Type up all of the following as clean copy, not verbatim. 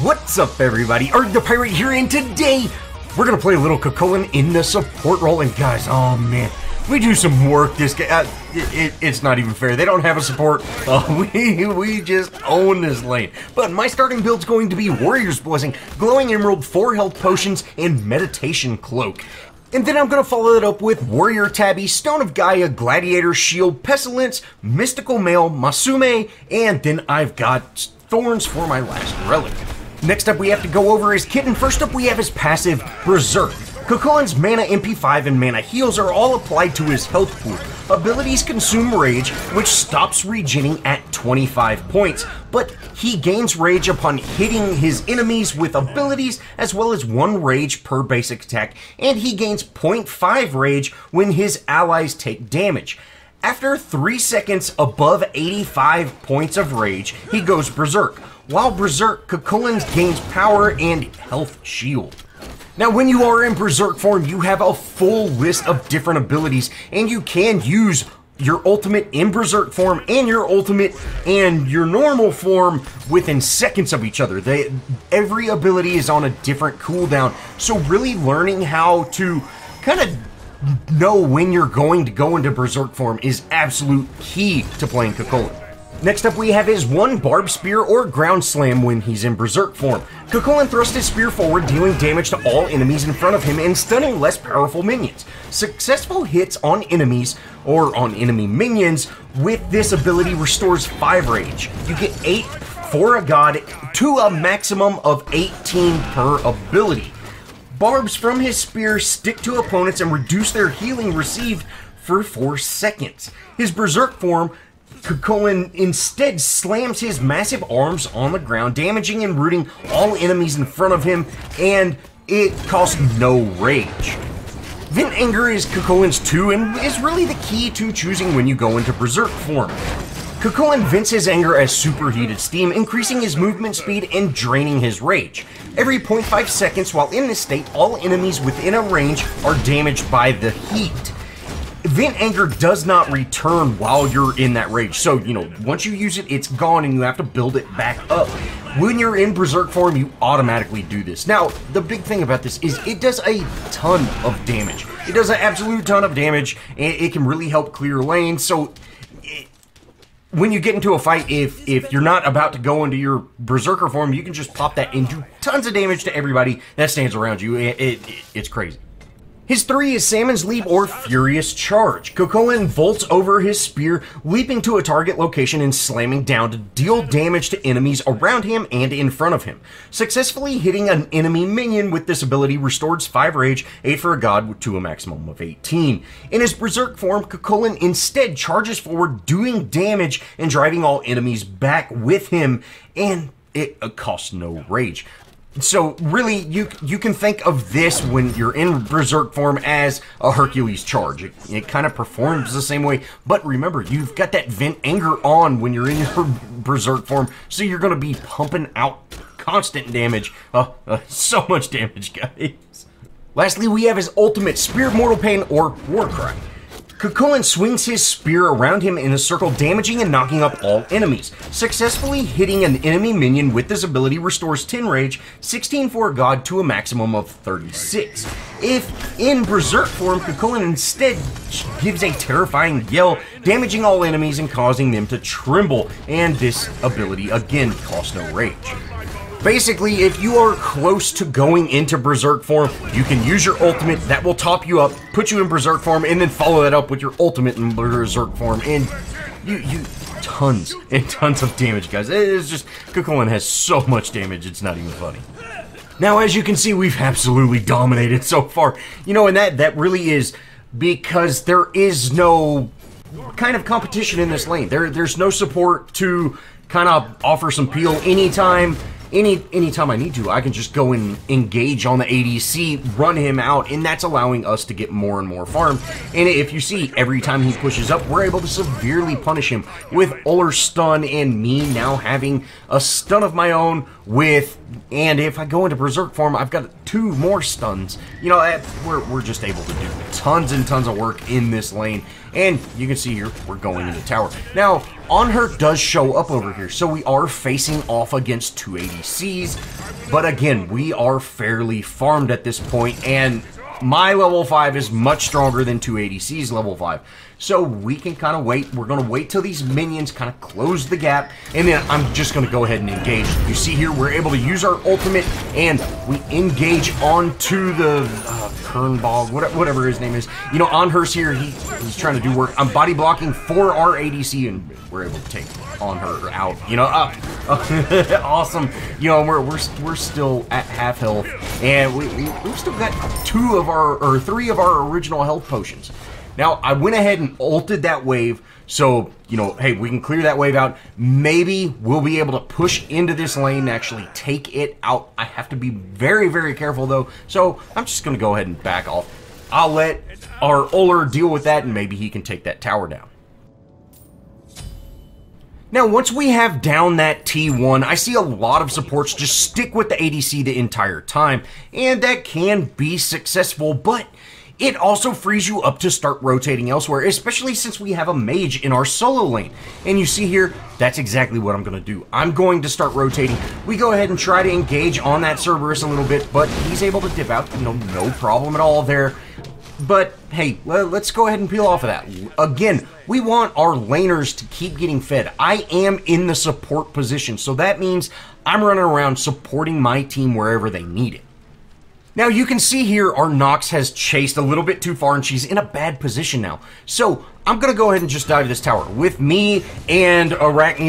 What's up, everybody? Arrg the Pirate here, and today we're gonna play a little Chulainn in the support role. And guys, oh man, we do some work. This guy, it's not even fair. They don't have a support. We just own this lane. But my starting build's going to be Warrior's Blessing, Glowing Emerald, 4 health potions, and Meditation Cloak. And then I'm going to follow it up with Warrior Tabby, Stone of Gaia, Gladiator Shield, Pestilence, Mystical Mail, Masume, and then I've got Thorns for my last relic. Next up we have to go over his kit, and first up we have his passive, Berserk. Chulainn's mana MP5 and mana heals are all applied to his health pool. Abilities consume rage, which stops regenning at 25 points, but he gains rage upon hitting his enemies with abilities, as well as 1 rage per basic attack, and he gains 0.5 rage when his allies take damage. After 3 seconds above 85 points of rage, he goes Berserk. While Berserk, Chulainn's gains power and health shield. Now, when you are in Berserk form, you have a full list of different abilities, and you can use your ultimate in Berserk form and your ultimate and your normal form within seconds of each other. Every ability is on a different cooldown, so really learning how to kind of know when you're going to go into Berserk form is absolute key to playing Chulainn. Next up we have his 1 Barb Spear or Ground Slam when he's in Berserk form. Chulainn thrusts his spear forward, dealing damage to all enemies in front of him and stunning less powerful minions. Successful hits on enemies or on enemy minions with this ability restores 5 rage. You get 8 for a god to a maximum of 18 per ability. Barbs from his spear stick to opponents and reduce their healing received for 4 seconds. His Berserk form, Chulainn instead slams his massive arms on the ground, damaging and rooting all enemies in front of him, and it costs no rage. Vent Anger is Chulainn's 2 and is really the key to choosing when you go into Berserk form. Chulainn vents his anger as superheated steam, increasing his movement speed and draining his rage. Every 0.5 seconds while in this state, all enemies within a range are damaged by the heat. Vent Anger does not return while you're in that rage, so, once you use it, it's gone and you have to build it back up. When you're in Berserk form, you automatically do this. Now, the big thing about this is it does a ton of damage. It does an absolute ton of damage, and it can really help clear lanes, so when you get into a fight, if you're not about to go into your Berserker form, you can just pop that and do tons of damage to everybody that stands around you. It's crazy. His 3 is Salmon's Leap or Furious Charge. Chulainn vaults over his spear, leaping to a target location and slamming down to deal damage to enemies around him and in front of him. Successfully hitting an enemy minion with this ability restores 5 rage, 8 for a god to a maximum of 18. In his Berserk form, Chulainn instead charges forward, doing damage and driving all enemies back with him, and it costs no rage. So really, you can think of this when you're in Berserk form as a Hercules charge. It kind of performs the same way, but remember, you've got that Vent Anger on when you're in your Berserk form, so you're going to be pumping out constant damage. So much damage, guys. Lastly, we have his ultimate, Spear of Mortal Pain or Warcry. Chulainn swings his spear around him in a circle, damaging and knocking up all enemies. Successfully hitting an enemy minion with this ability restores 10 rage, 16 for a god to a maximum of 36. If in Berserk form, Chulainn instead gives a terrifying yell, damaging all enemies and causing them to tremble, and this ability again costs no rage. Basically, if you are close to going into Berserk form, you can use your ultimate, that will top you up, put you in Berserk form, and then follow that up with your ultimate in Berserk form, and you tons and tons of damage, guys. It's just, Chulainn has so much damage, it's not even funny. Now, as you can see, we've absolutely dominated so far, and that really is because there is no kind of competition in this lane. There's no support to kind of offer some peel anytime I need to. I can just go and engage on the ADC, run him out, and that's allowing us to get more and more farm. And if you see, every time he pushes up, we're able to severely punish him with Uller Stun, and me now having a stun of my own and if I go into Berserk form, I've got 2 more stuns. We're just able to do it. tons and tons of work in this lane. And you can see here, we're going into tower. Now, Arrg does show up over here, so we are facing off against 2 ADCs. But again, we are fairly farmed at this point, and my level 5 is much stronger than 2 ADC's level 5. So we can kind of wait. We're going to wait till these minions kind of close the gap, and then I'm just going to go ahead and engage. You see here, we're able to use our ultimate, and we engage onto the Kernbog, whatever his name is. You know, Arrg's here, he's trying to do work. I'm body blocking for our ADC, and we're able to take Arrg out. You know, awesome. You know, we're still at half health, and we've still got 3 of our original health potions. Now, I went ahead and ulted that wave, so, you know, hey, we can clear that wave out. Maybe we'll be able to push into this lane and actually take it out. I have to be very, very careful, though, so I'm just going to go ahead and back off. I'll let our Uller deal with that, and maybe he can take that tower down. Now, once we have down that T1, I see a lot of supports just stick with the ADC the entire time, and that can be successful, but it also frees you up to start rotating elsewhere, especially since we have a mage in our solo lane. And you see here, that's exactly what I'm going to do. I'm going to start rotating. We go ahead and try to engage on that Cerberus a little bit, but he's able to dip out. No problem at all there. But hey, let's go ahead and peel off of that. Again, we want our laners to keep getting fed. I am in the support position, so that means I'm running around supporting my team wherever they need it. Now, you can see here our Nox has chased a little bit too far, and she's in a bad position now. So, I'm going to go ahead and just dive this tower. With me and Arrg,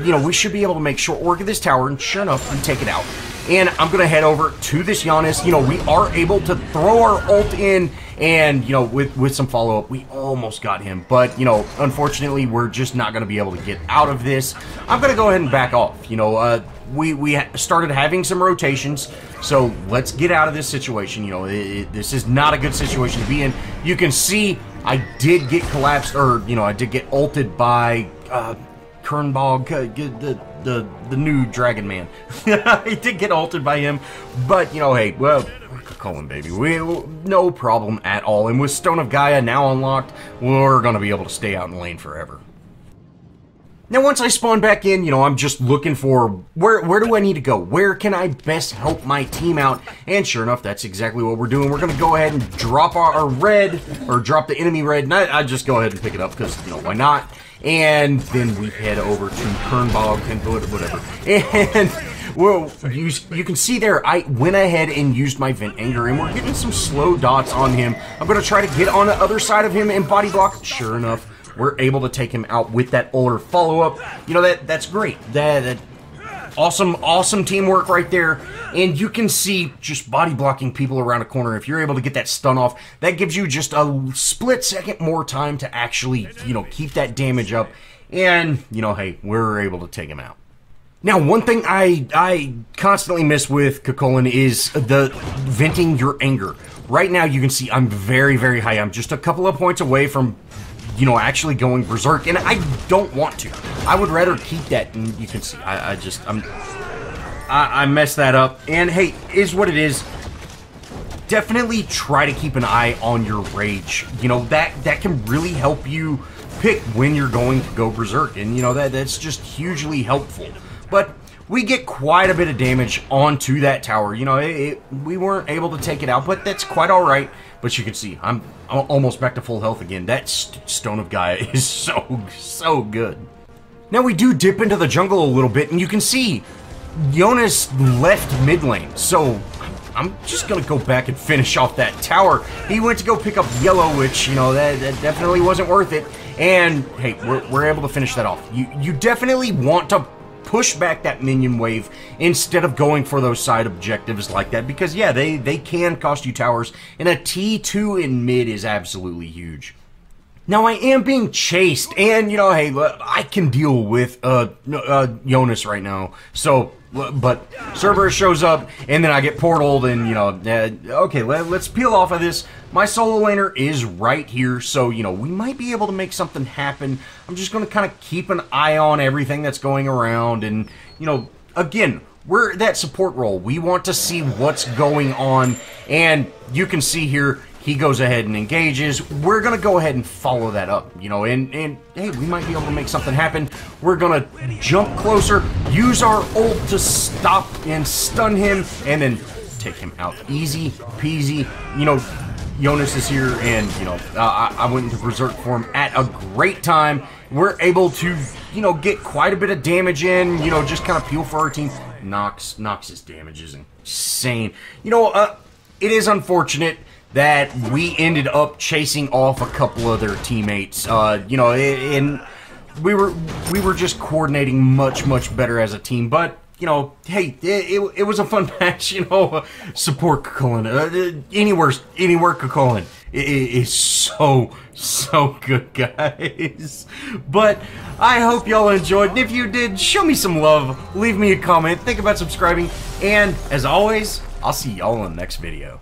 you know, we should be able to make short work of this tower, and sure enough, we take it out. And I'm going to head over to this Giannis. You know, we are able to throw our ult in, and, you know, with some follow-up, we almost got him. But, you know, unfortunately, we're just not going to be able to get out of this. I'm going to go ahead and back off. You know, we started having some rotations, so let's get out of this situation. You know, this is not a good situation to be in. You can see I did get collapsed, or, you know, I did get ulted by Kernbog, the new Dragon Man. I did get ulted by him, but, you know, hey, well, Chulainn, baby, no problem at all. And with Stone of Gaia now unlocked, we're going to be able to stay out in the lane forever. Now, once I spawn back in, you know, I'm just looking for where do I need to go? Where can I best help my team out? And sure enough, that's exactly what we're doing. We're going to go ahead and drop our red, or drop the enemy red. And I just go ahead and pick it up because, you know, why not? And then we head over to Kernbog and whatever. And, well, you can see there, I went ahead and used my Vent Anger, and we're getting some slow dots on him. I'm going to try to get on the other side of him and body block. Sure enough, we're able to take him out with that Uller follow-up. You know, that's great. That awesome teamwork right there. And you can see just body blocking people around a corner. If you're able to get that stun off, that gives you just a split second more time to actually, you know, keep that damage up. And, you know, hey, we're able to take him out. Now, one thing I constantly miss with Chulainn is the venting your anger. Right now, you can see I'm very, very high. I'm just a couple of points away from, you know, actually going berserk, and I don't want to. I would rather keep that, and you can see, I messed that up. And hey, is what it is. Definitely try to keep an eye on your rage. You know, that can really help you pick when you're going to go berserk, and you know, that's just hugely helpful. But we get quite a bit of damage onto that tower. You know, we weren't able to take it out, but that's quite all right. But you can see, I'm almost back to full health again. That Stone of Gaia is so good. Now we do dip into the jungle a little bit, and you can see Jonas left mid lane. So I'm just going to go back and finish off that tower. He went to go pick up yellow, which, you know, that definitely wasn't worth it. And, hey, we're able to finish that off. You definitely want to push back that minion wave instead of going for those side objectives like that, because yeah, they can cost you towers, and a T2 in mid is absolutely huge. Now, I am being chased, and, you know, hey, I can deal with Jonas right now, so, but Cerberus shows up, and then I get portaled, and, you know, okay, let's peel off of this. My solo laner is right here, so, you know, we might be able to make something happen. I'm just going to kind of keep an eye on everything that's going around, and, you know, again, we're that support role. We want to see what's going on, and you can see here, He goes ahead and engages. We're going to go ahead and follow that up, you know, and hey, we might be able to make something happen. We're going to jump closer, use our ult to stop and stun him, and then take him out. Easy peasy. You know, Jonas is here, and, you know, I went into Berserk form at a great time. We're able to, you know, get quite a bit of damage in, you know, just kind of peel for our team. Nox's damage is insane. You know, it is unfortunate that we ended up chasing off a couple of their teammates. You know, and we were just coordinating much better as a team. But you know, hey, it was a fun match. You know, support Chulainn. Anywhere Chulainn is so good, guys. But I hope y'all enjoyed. If you did, show me some love. Leave me a comment. Think about subscribing. And as always, I'll see y'all in the next video.